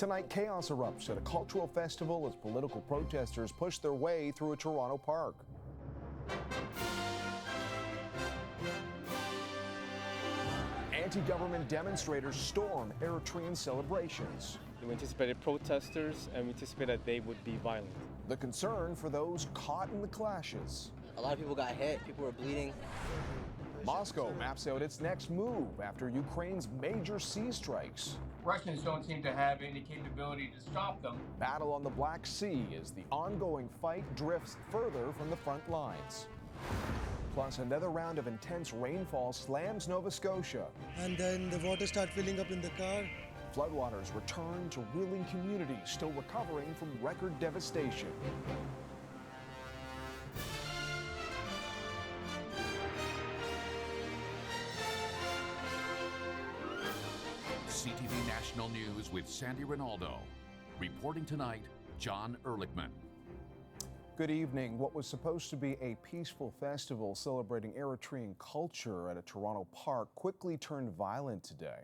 Tonight, chaos erupts at a cultural festival as political protesters push their way through a Toronto park. Anti-government demonstrators storm Eritrean celebrations. We anticipated protesters and we anticipated they would be violent. The concern for those caught in the clashes. A lot of people got hit, people were bleeding. Moscow maps out its next move after Ukraine's major sea strikes. Russians don't seem to have any capability to stop them. Battle on the Black Sea as the ongoing fight drifts further from the front lines. Plus, another round of intense rainfall slams Nova Scotia. And then the water starts filling up in the car. Floodwaters return to reeling communities still recovering from record devastation. CTV National News with Sandy Rinaldo. Reporting tonight, John Ehrlichman. Good evening. What was supposed to be a peaceful festival celebrating Eritrean culture at a Toronto park quickly turned violent today.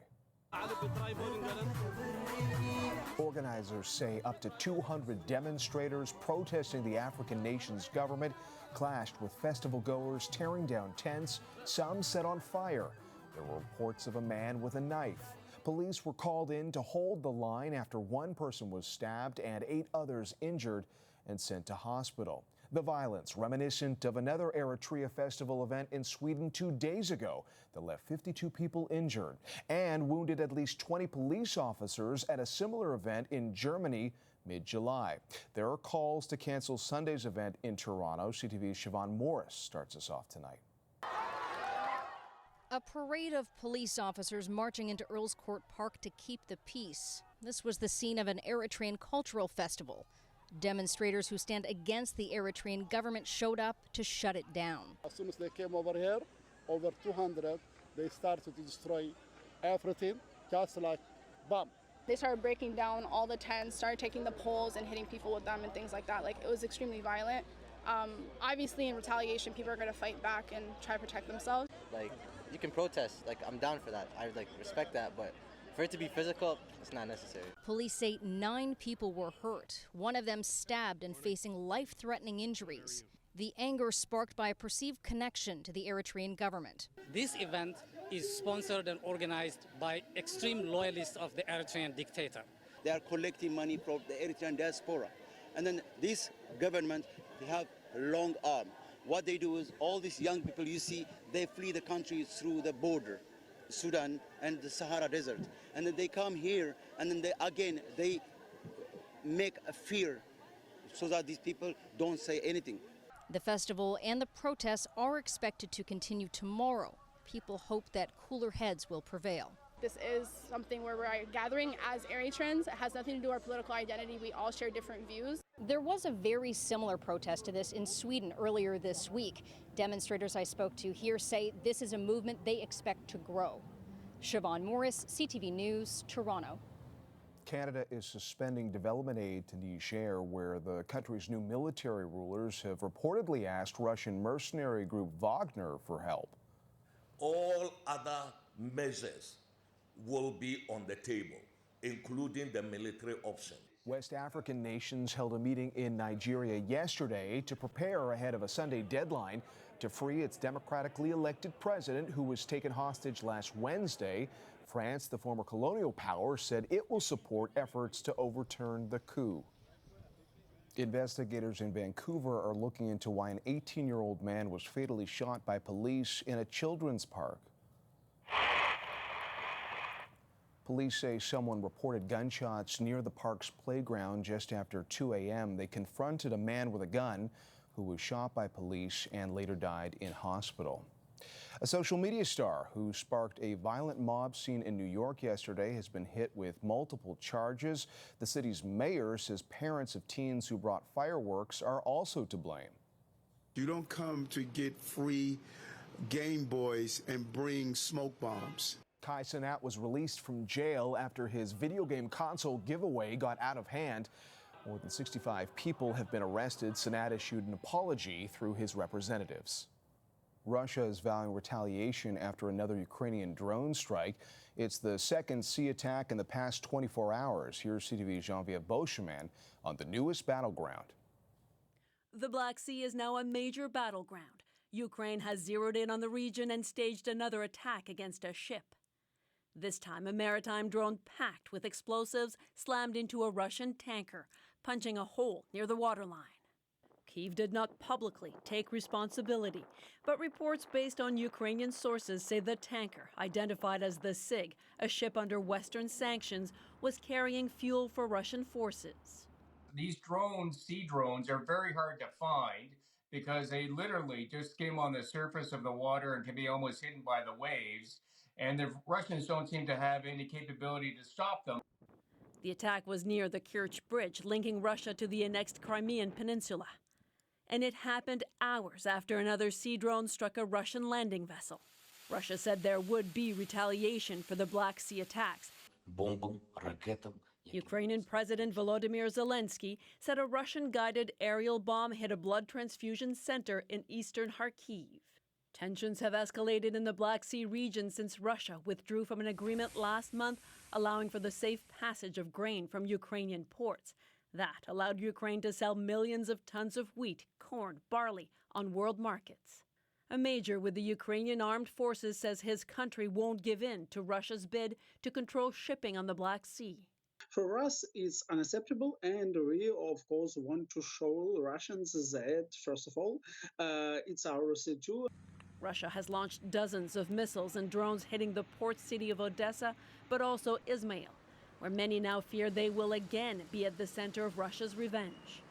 Organizers say up to 200 demonstrators protesting the African nation's government clashed with festival goers, tearing down tents, some set on fire. There were reports of a man with a knife. Police were called in to hold the line after one person was stabbed and 8 others injured and sent to hospital. The violence reminiscent of another Eritrea festival event in Sweden 2 days ago that left 52 people injured and wounded at least 20 police officers at a similar event in Germany mid-July. There are calls to cancel Sunday's event in Toronto. CTV's Siobhan Morris starts us off tonight. A parade of police officers marching into Earls Court Park to keep the peace. This was the scene of an Eritrean cultural festival. Demonstrators who stand against the Eritrean government showed up to shut it down. As soon as they came over here, over 200, they started to destroy everything, just like bomb. They started breaking down all the tents, started taking the poles and hitting people with them and things like that. Like, it was extremely violent. Obviously, in retaliation, people are going to fight back and try to protect themselves. Like, you can protest. Like, I'm down for that. I respect that, but for it to be physical, it's not necessary. Police say 9 people were hurt, one of them stabbed and facing life-threatening injuries. The anger sparked by a perceived connection to the Eritrean government. This event is sponsored and organized by extreme loyalists of the Eritrean dictator. They are collecting money from the Eritrean diaspora. And then this government, they have a long arm. What they do is all these young people you see, they flee the country through the border, Sudan and the Sahara Desert. And then they come here and then they make a fear so that these people don't say anything. The festival and the protests are expected to continue tomorrow. People hope that cooler heads will prevail. This is something where we're gathering as Eritreans. It has nothing to do with our political identity. We all share different views. There was a very similar protest to this in Sweden earlier this week. Demonstrators I spoke to here say this is a movement they expect to grow. Siobhan Morris, CTV News, Toronto. Canada is suspending development aid to Niger, where the country's new military rulers have reportedly asked Russian mercenary group Wagner for help. All other measures will be on the table, including the military option. West African nations held a meeting in Nigeria yesterday to prepare ahead of a Sunday deadline to free its democratically elected president, who was taken hostage last Wednesday. France, the former colonial power, said it will support efforts to overturn the coup. Investigators in Vancouver are looking into why an 18-year-old man was fatally shot by police in a children's park. Police say someone reported gunshots near the park's playground just after 2 a.m. They confronted a man with a gun who was shot by police and later died in hospital. A social media star who sparked a violent mob scene in New York yesterday has been hit with multiple charges. The city's mayor says parents of teens who brought fireworks are also to blame. You don't come to get free Game Boys and bring smoke bombs. Kai Cenat was released from jail after his video game console giveaway got out of hand. More than 65 people have been arrested. Cenat issued an apology through his representatives. Russia is vowing retaliation after another Ukrainian drone strike. It's the second sea attack in the past 24 hours. Here's CTV's Jean-Pierre Beauchemin on the newest battleground. The Black Sea is now a major battleground. Ukraine has zeroed in on the region and staged another attack against a ship. This time, a maritime drone packed with explosives slammed into a Russian tanker, punching a hole near the waterline. Kyiv did not publicly take responsibility, but reports based on Ukrainian sources say the tanker, identified as the SIG, a ship under Western sanctions, was carrying fuel for Russian forces. These drones, sea drones, are very hard to find because they literally just skim on the surface of the water and can be almost hidden by the waves. And the Russians don't seem to have any capability to stop them. The attack was near the Kerch Bridge, linking Russia to the annexed Crimean Peninsula. And it happened hours after another sea drone struck a Russian landing vessel. Russia said there would be retaliation for the Black Sea attacks. Ukrainian President Volodymyr Zelensky said a Russian-guided aerial bomb hit a blood transfusion center in eastern Kharkiv. Tensions have escalated in the Black Sea region since Russia withdrew from an agreement last month allowing for the safe passage of grain from Ukrainian ports. That allowed Ukraine to sell millions of tons of wheat, corn, barley on world markets. A major with the Ukrainian armed forces says his country won't give in to Russia's bid to control shipping on the Black Sea. For us, it's unacceptable, and we, of course, want to show Russians that, first of all, it's our sea too. Russia has launched dozens of missiles and drones hitting the port city of Odessa, but also Izmail, where many now fear they will again be at the center of Russia's revenge.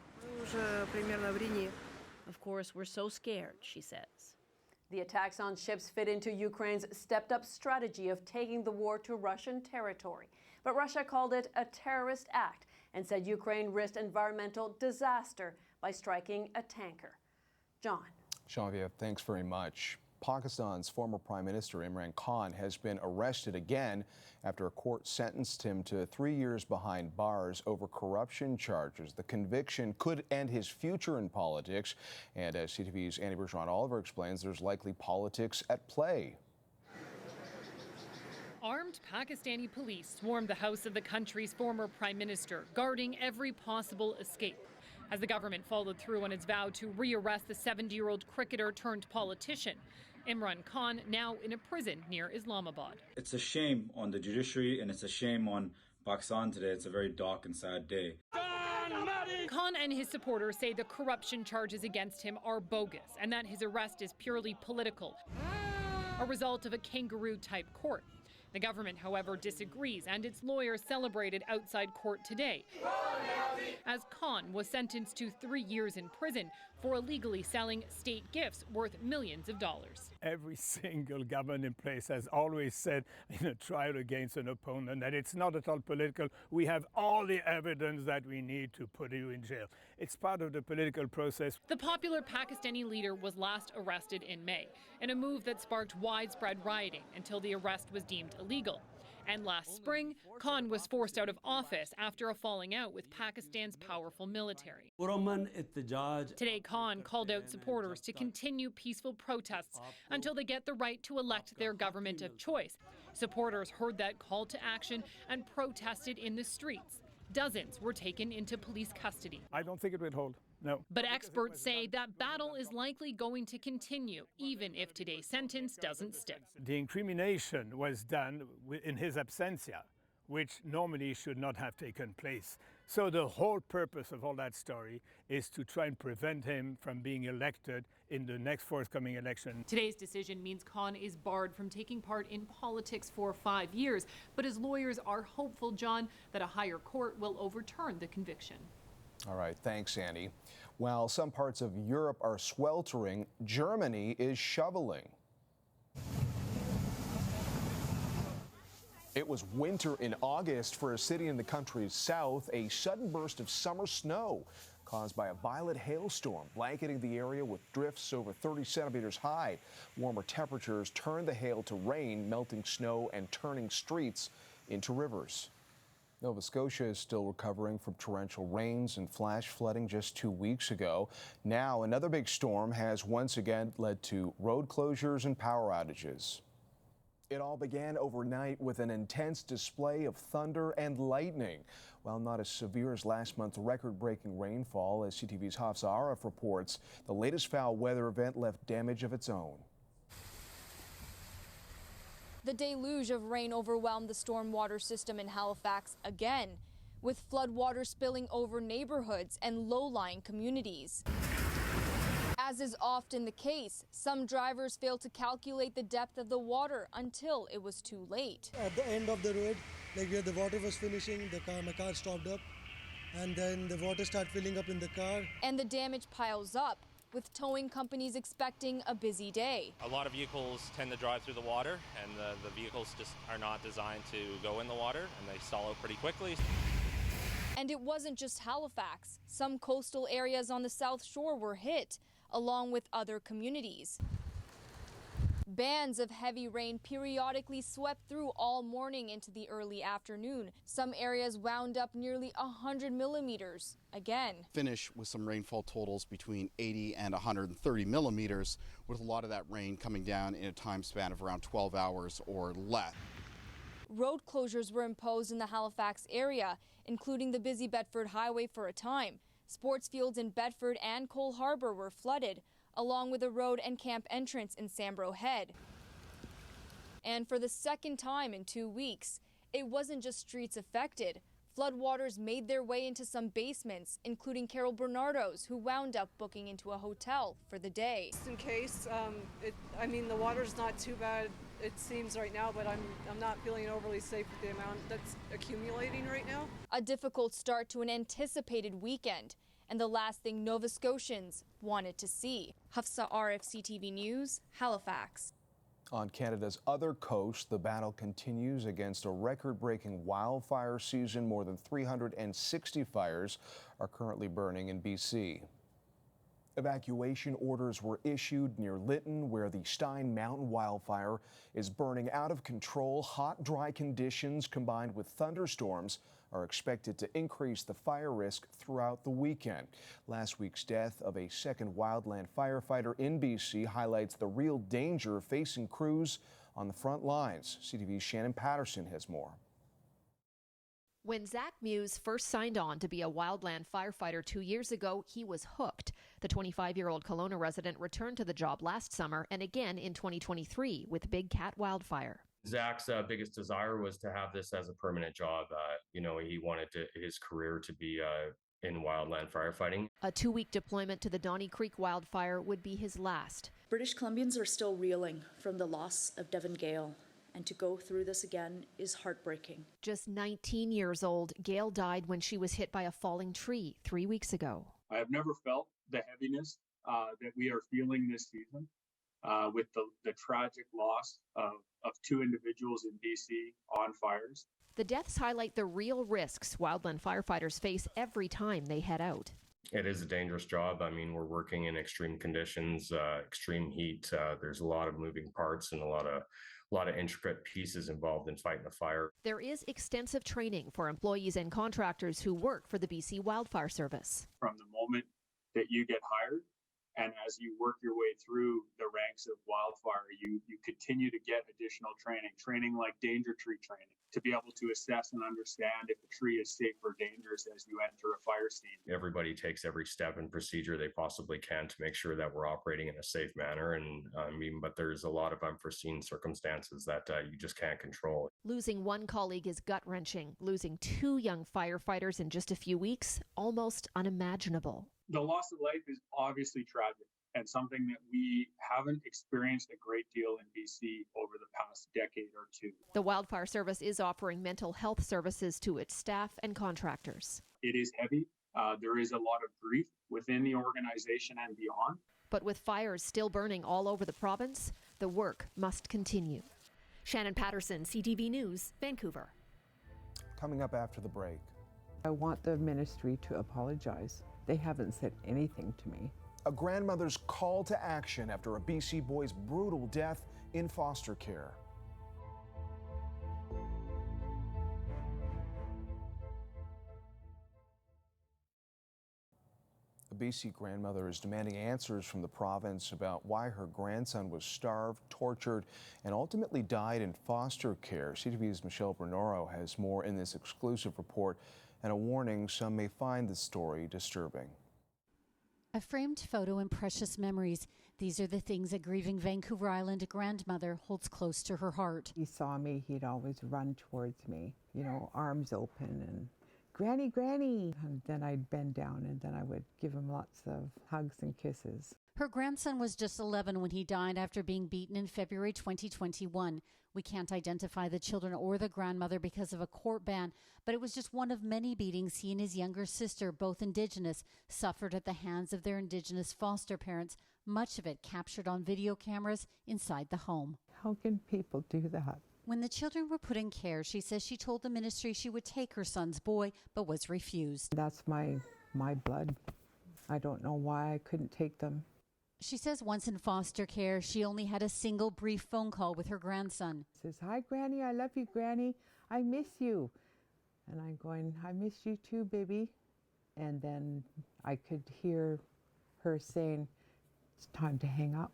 Of course, we're so scared, she says. The attacks on ships fit into Ukraine's stepped-up strategy of taking the war to Russian territory. But Russia called it a terrorist act and said Ukraine risked environmental disaster by striking a tanker. John. Jean-Pierre, thanks very much. Pakistan's former Prime Minister Imran Khan has been arrested again after a court sentenced him to 3 years behind bars over corruption charges. The conviction could end his future in politics, and as CTV's Annie Bergeron-Oliver explains, there's likely politics at play. Armed Pakistani police swarmed the house of the country's former prime minister, guarding every possible escape. As the government followed through on its vow to rearrest the 70-year-old cricketer turned politician, Imran Khan now in a prison near Islamabad. It's a shame on the judiciary and it's a shame on Pakistan today. It's a very dark and sad day. Khan and his supporters say the corruption charges against him are bogus and that his arrest is purely political, a result of a kangaroo-type court. The government, however, disagrees, and its lawyers celebrated outside court today as Khan was sentenced to 3 years in prison for illegally selling state gifts worth millions of dollars. Every single government in place has always said in a trial against an opponent that it's not at all political. We have all the evidence that we need to put you in jail. It's part of the political process. The popular Pakistani leader was last arrested in May in a move that sparked widespread rioting until the arrest was deemed illegal. And last spring, Khan was forced out of office after a falling out with Pakistan's powerful military. Today, Khan called out supporters to continue peaceful protests until they get the right to elect their government of choice. Supporters heard that call to action and protested in the streets. Dozens were taken into police custody. I don't think it would hold. No. But experts say that battle is likely going to continue, even if today's sentence doesn't stick. The incrimination was done in his absentia, which normally should not have taken place. So the whole purpose of all that story is to try and prevent him from being elected in the next forthcoming election. Today's decision means Khan is barred from taking part in politics for 5 years, but his lawyers are hopeful, John, that a higher court will overturn the conviction. All right, thanks, Annie. While some parts of Europe are sweltering, Germany is shoveling. It was winter in August for a city in the country's south. A sudden burst of summer snow caused by a violent hailstorm blanketing the area with drifts over 30 centimeters high. Warmer temperatures turned the hail to rain, melting snow and turning streets into rivers. Nova Scotia is still recovering from torrential rains and flash flooding just 2 weeks ago. Now, another big storm has once again led to road closures and power outages. It all began overnight with an intense display of thunder and lightning. While not as severe as last month's record-breaking rainfall, as CTV's Hafsa Arif reports, the latest foul weather event left damage of its own. The deluge of rain overwhelmed the stormwater system in Halifax again, with floodwater spilling over neighborhoods and low-lying communities. As is often the case, some drivers failed to calculate the depth of the water until it was too late. At the end of the road, like where the water was finishing, my car stopped up, and then the water started filling up in the car. And the damage piles up, with towing companies expecting a busy day. A lot of vehicles tend to drive through the water, and the vehicles just are not designed to go in the water, and they stall out pretty quickly. And it wasn't just Halifax. Some coastal areas on the South Shore were hit, along with other communities. Bands of heavy rain periodically swept through all morning into the early afternoon. Some areas wound up nearly 100 millimeters again. Finish with some rainfall totals between 80 and 130 millimeters, with a lot of that rain coming down in a time span of around 12 hours or less. Road closures were imposed in the Halifax area, including the busy Bedford Highway for a time. Sports fields in Bedford and Cole Harbour were flooded, along with a road and camp entrance in Sambro Head. And for the second time in 2 weeks, it wasn't just streets affected. Floodwaters made their way into some basements, including Carol Bernardo's, who wound up booking into a hotel for the day. Just in case, the water's not too bad, it seems right now, but I'm not feeling overly safe with the amount that's accumulating right now. A difficult start to an anticipated weekend, and the last thing Nova Scotians wanted to see. Hafsa Arif, CTV News, Halifax. On Canada's other coast, the battle continues against a record-breaking wildfire season. More than 360 fires are currently burning in BC. Evacuation orders were issued near Lytton, where the Stein Mountain wildfire is burning out of control. Hot, dry conditions combined with thunderstorms are expected to increase the fire risk throughout the weekend. Last week's death of a second wildland firefighter in BC highlights the real danger facing crews on the front lines. CTV's Shannon Patterson has more. When Zach Muse first signed on to be a wildland firefighter 2 years ago, he was hooked. The 25-year-old Kelowna resident returned to the job last summer and again in 2023 with Big Cat Wildfire. Zach's biggest desire was to have this as a permanent job. He wanted his career to be in wildland firefighting. A 2-week deployment to the Donny Creek wildfire would be his last. British Columbians are still reeling from the loss of Devon Gale. And to go through this again is heartbreaking. Just 19 years old, Gail died when she was hit by a falling tree 3 weeks ago. I have never felt the heaviness that we are feeling this season with the tragic loss of 2 individuals in BC on fires. The deaths highlight the real risks wildland firefighters face every time they head out. It is a dangerous job. We're working in extreme conditions, extreme heat. There's a lot of moving parts and a lot of intricate pieces involved in fighting a fire. There is extensive training for employees and contractors who work for the BC Wildfire Service. From the moment that you get hired and as you work your way through the ranks of wildfire, you continue to get additional training like danger tree training, to be able to assess and understand if a tree is safe or dangerous as you enter a fire scene. Everybody takes every step and procedure they possibly can to make sure that we're operating in a safe manner. But there's a lot of unforeseen circumstances that you just can't control. Losing one colleague is gut-wrenching. Losing 2 young firefighters in just a few weeks, almost unimaginable. The loss of life is obviously tragic and something that we haven't experienced a great deal in BC over the past decade or 2. The Wildfire Service is offering mental health services to its staff and contractors. It is heavy. There is a lot of grief within the organization and beyond. But with fires still burning all over the province, the work must continue. Shannon Patterson, CTV News, Vancouver. Coming up after the break. I want the ministry to apologize. They haven't said anything to me. A grandmother's call to action after a BC boy's brutal death in foster care. A BC grandmother is demanding answers from the province about why her grandson was starved, tortured, and ultimately died in foster care. CTV's Michelle Bernoro has more in this exclusive report and a warning some may find the story disturbing. A framed photo and precious memories. These are the things a grieving Vancouver Island grandmother holds close to her heart. He saw me, he'd always run towards me, you know, arms open and Granny, Granny. And then I'd bend down and then I would give him lots of hugs and kisses. Her grandson was just 11 when he died after being beaten in February 2021. We can't identify the children or the grandmother because of a court ban, but it was just one of many beatings he and his younger sister, both Indigenous, suffered at the hands of their Indigenous foster parents, much of it captured on video cameras inside the home. How can people do that? When the children were put in care, she says she told the ministry she would take her son's boy, but was refused. That's my blood. I don't know why I couldn't take them. She says once in foster care, she only had a single brief phone call with her grandson. Says, "Hi, Granny, I love you, Granny. I miss you." And I'm going, "I miss you too, baby." And then I could hear her saying, "It's time to hang up."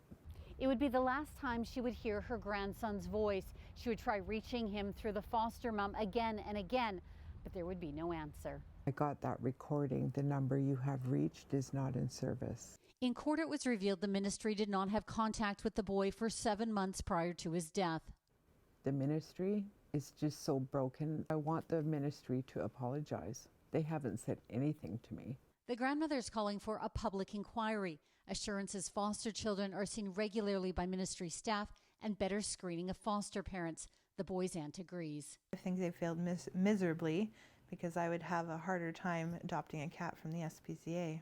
It would be the last time she would hear her grandson's voice. She would try reaching him through the foster mom again and again, but there would be no answer. I got that recording. The number you have reached is not in service. In court, it was revealed the ministry did not have contact with the boy for 7 months prior to his death. The ministry is just so broken. I want the ministry to apologize. They haven't said anything to me. The grandmother is calling for a public inquiry. Assurances foster children are seen regularly by ministry staff and better screening of foster parents. The boy's aunt agrees. I think they failed miserably because I would have a harder time adopting a cat from the SPCA.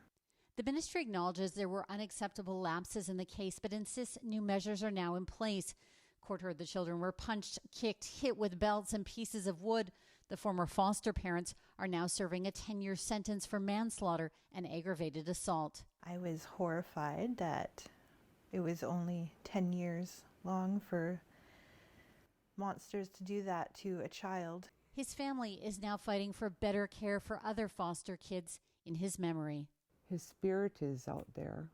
The ministry acknowledges there were unacceptable lapses in the case, but insists new measures are now in place. Court heard the children were punched, kicked, hit with belts and pieces of wood. The former foster parents are now serving a 10-year sentence for manslaughter and aggravated assault. I was horrified that it was only 10 years long for monsters to do that to a child. His family is now fighting for better care for other foster kids in his memory. His spirit is out there,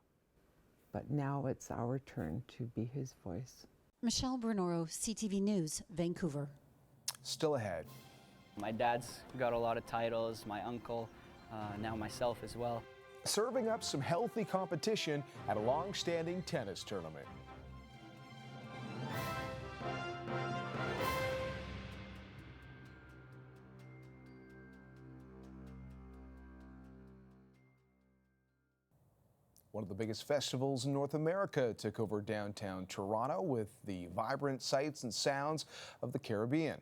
but now it's our turn to be his voice. Michelle Bernoro, CTV News, Vancouver. Still ahead. My dad's got a lot of titles, my uncle, now myself as well. Serving up some healthy competition at a long-standing tennis tournament. One of the biggest festivals in North America took over downtown Toronto with the vibrant sights and sounds of the Caribbean.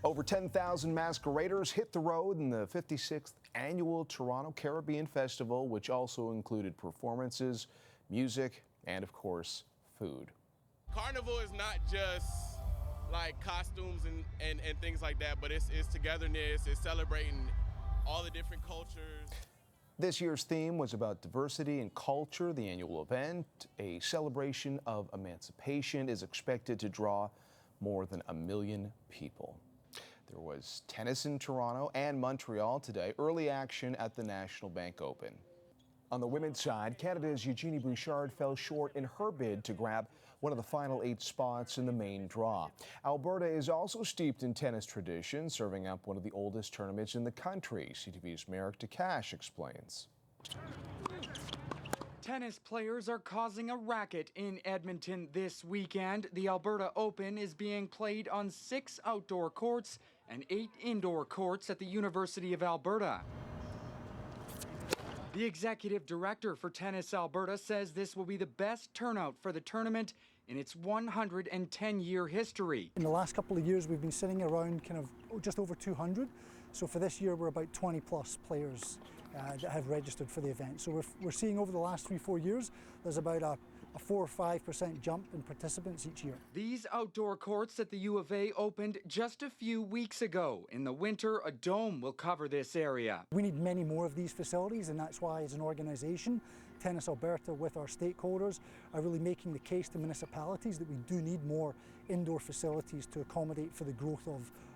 Over 10,000 masqueraders hit the road in the 56th annual Toronto Caribbean Festival, which also included performances, music, and of course, food. Carnival is not just like costumes and things like that, but it's togetherness, it's celebrating all the different cultures. This year's theme was about diversity and culture. The annual event, a celebration of emancipation, is expected to draw more than 1 million people. There was tennis in Toronto and Montreal today, early action at the National Bank Open. On the women's side, Canada's Eugenie Bouchard fell short in her bid to grab one of the final 8 spots in the main draw. Alberta is also steeped in tennis tradition, serving up one of the oldest tournaments in the country. CTV's Merrick DeCash explains. Tennis players are causing a racket in Edmonton this weekend. The Alberta Open is being played on 6 outdoor courts and 8 indoor courts at the University of Alberta. The executive director for Tennis Alberta says this will be the best turnout for the tournament in its 110-year history. In the last couple of years, we've been sitting around kind of just over 200. So for this year, we're about 20 plus players that have registered for the event. So we're seeing over the last 3-4 years, there's about a 4 or 5% jump in participants each year. These outdoor courts at the U of A opened just a few weeks ago. In the winter, a dome will cover this area. We need many more of these facilities, and that's why as an organization, Tennis Alberta with our stakeholders are really making the case to municipalities that we do need more indoor facilities to accommodate for the growth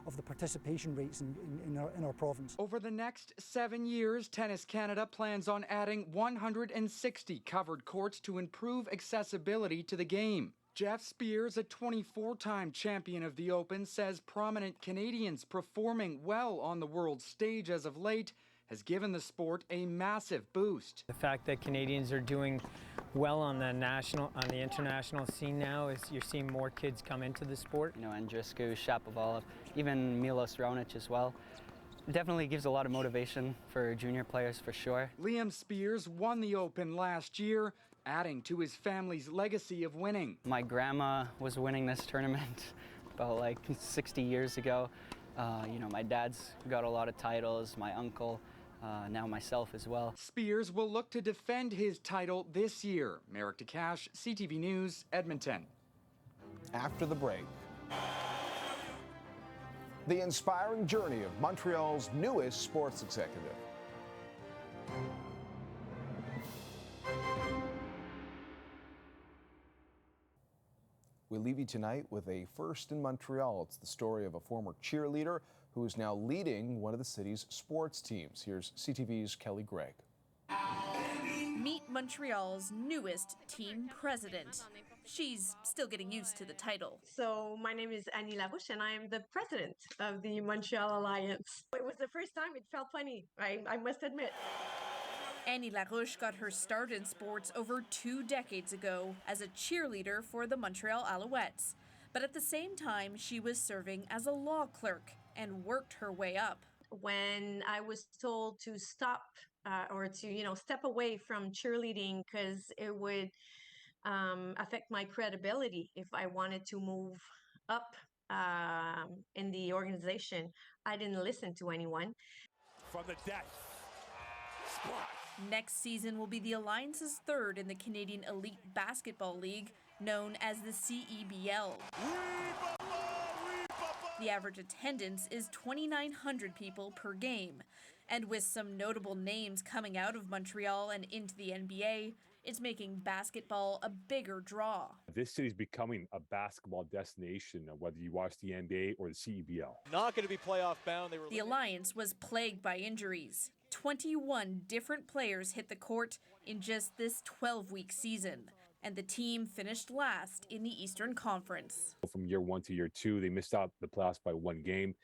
of the participation rates in our province. Over the next 7 years, Tennis Canada plans on adding 160 covered courts to improve accessibility to the game. Jeff Spears, a 24-time champion of the Open, says prominent Canadians performing well on the world stage as of late has given the sport a massive boost. The fact that Canadians are doing well on the international scene now is you're seeing more kids come into the sport. You know, Andreescu, Shapovalov, even Milos Raonic as well. It definitely gives a lot of motivation for junior players for sure. Liam Spears won the Open last year, adding to his family's legacy of winning. My grandma was winning this tournament about like 60 years ago. You know, my dad's got a lot of titles, my uncle, now myself as well. Spears will look to defend his title this year. Merrick DeCash, CTV News, Edmonton. After the break, the inspiring journey of Montreal's newest sports executive. We leave you tonight with a first in Montreal. It's the story of a former cheerleader who is now leading one of the city's sports teams. Here's CTV's Kelly Gregg. Meet Montreal's newest team president. She's still getting used to the title. So my name is Annie Larouche and I am the president of the Montreal Alliance. It was the first time. It felt funny, I must admit. Annie Larouche got her start in sports over 2 decades ago as a cheerleader for the Montreal Alouettes. But at the same time, she was serving as a law clerk and worked her way up. When I was told to stop or to, step away from cheerleading because it would affect my credibility if I wanted to move up in the organization, I didn't listen to anyone. From the deck. Next season will be the Alliance's third in the Canadian Elite Basketball League, known as the CEBL. The average attendance is 2,900 people per game. And with some notable names coming out of Montreal and into the NBA, it's making basketball a bigger draw. This city is becoming a basketball destination, whether you watch the NBA or the CEBL. Not going to be playoff bound. The Alliance was plagued by injuries. 21 different players hit the court in just this 12-week season, and the team finished last in the Eastern Conference. From year 1 to year 2, they missed out the playoffs by 1 game.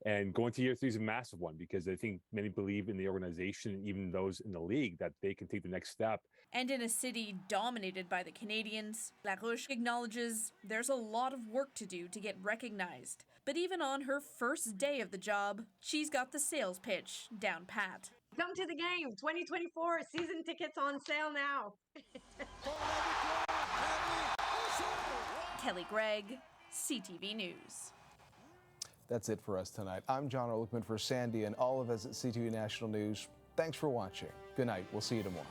And going to year 3 is a massive one because I think many believe in the organization, even those in the league, that they can take the next step. And in a city dominated by the Canadians, Larouche acknowledges there's a lot of work to do to get recognized. But even on her first day of the job, she's got the sales pitch down pat. Come to the game, 2024, season tickets on sale now. Kelly Gregg, CTV News. That's it for us tonight. I'm John Ehrlichman for Sandy and all of us at CTV National News. Thanks for watching. Good night. We'll see you tomorrow.